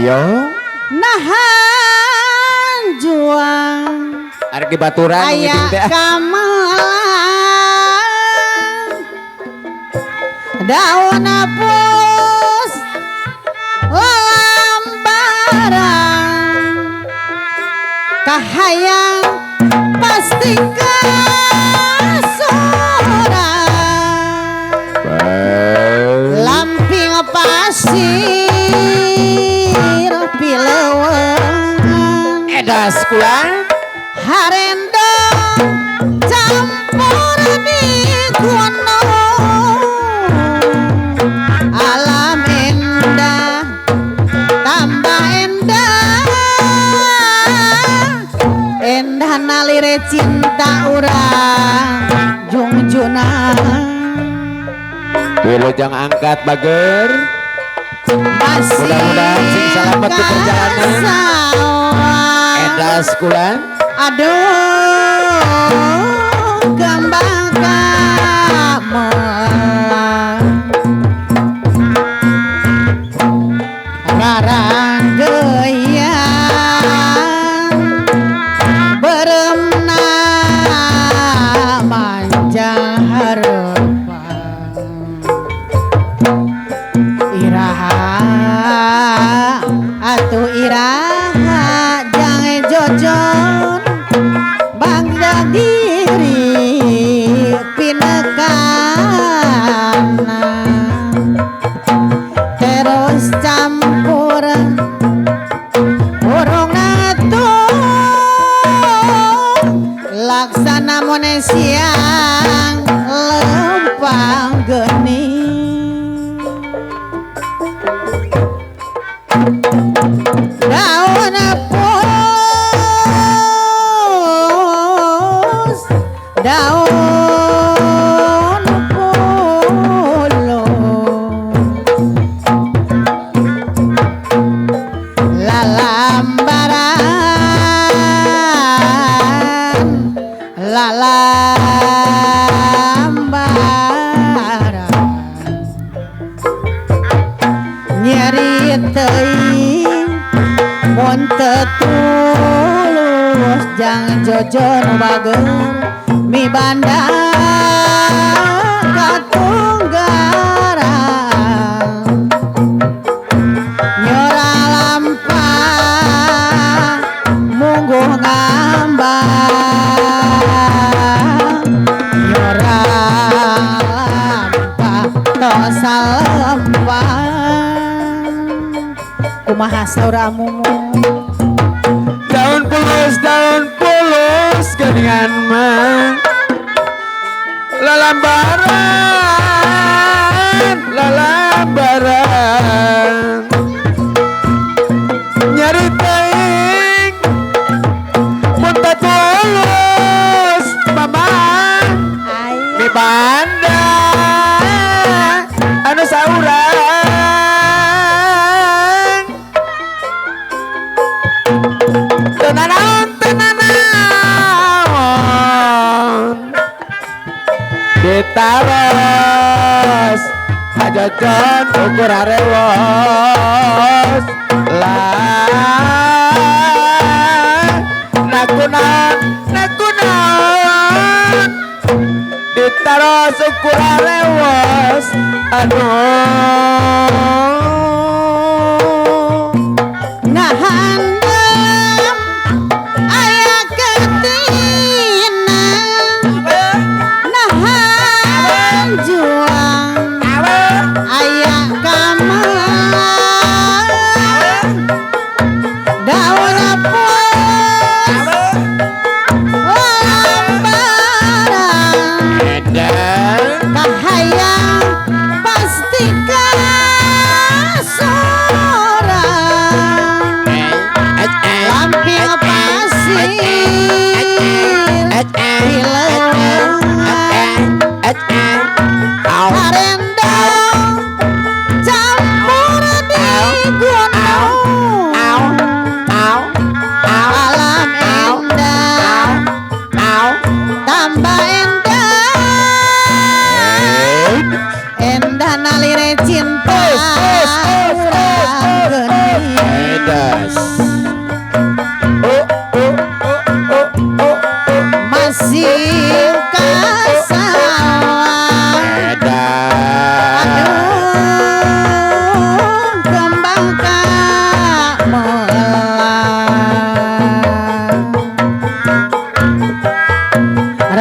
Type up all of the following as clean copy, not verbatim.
Ayo nahan juang arek di baturan aya kamalan daun apus lambaran kahayang pasti kesoran lamping pasir pileuweung edas kula harendong campur di gunung alam indah tambah endah endah nalire cinta urang jungjuna Wilujeng angkat bager masih mudah-mudahan sing salamet di perjalanan edas kula aduh gambang kamelang rarang geyang beremna manjang harapan iraha atuh iraha jangan jojon bangga diri pinekana terus campur urung natung laksana mone siang lempang gening daun apus daun puluh lalambaran lalambaran nyeri teuing mun teu tulus jangan jojon bager mi banda katunggaran nyora lampah mungguh ngambang nyora lampah tosa lempang kumaha sauramumu daun pulus geningan mah lalambaran nyari teuing mun teu tulus mama mi banda anu saurang tenanaon ditaros hajajan ukur arewos lah nakunan ditaros ukur arewos aduh ngahandem aya ketina nahan juang aya kamalan daun apus lambaran kahayang pasti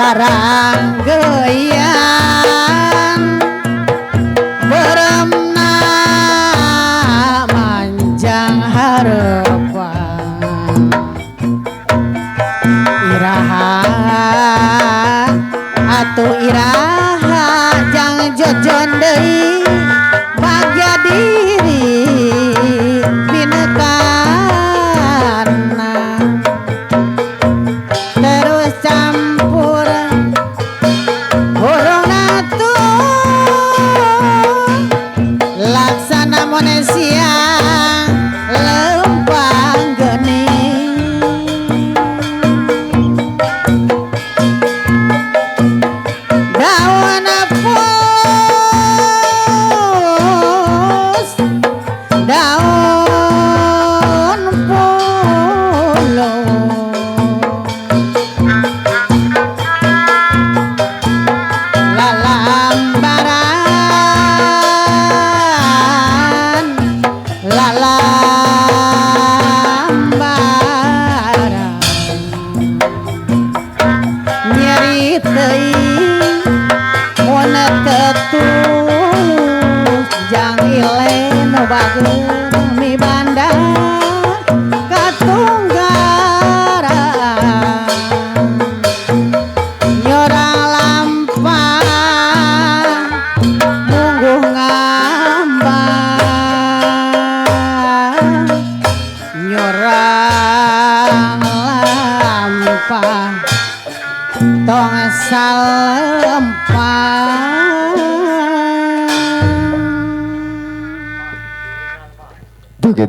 raranggeyan beremna manjang harapan iraha atuh iraha jang jojon deui bagja diri binekana terus campur burung natung laksana monesia lempang gening daun pus daun puluh lalambaran lalambaran nyeri teuing mun tetulus jang ile nu bageus mi banda katunggaran nyorang lampah mungguh ngambang nyorang lampah tong salempah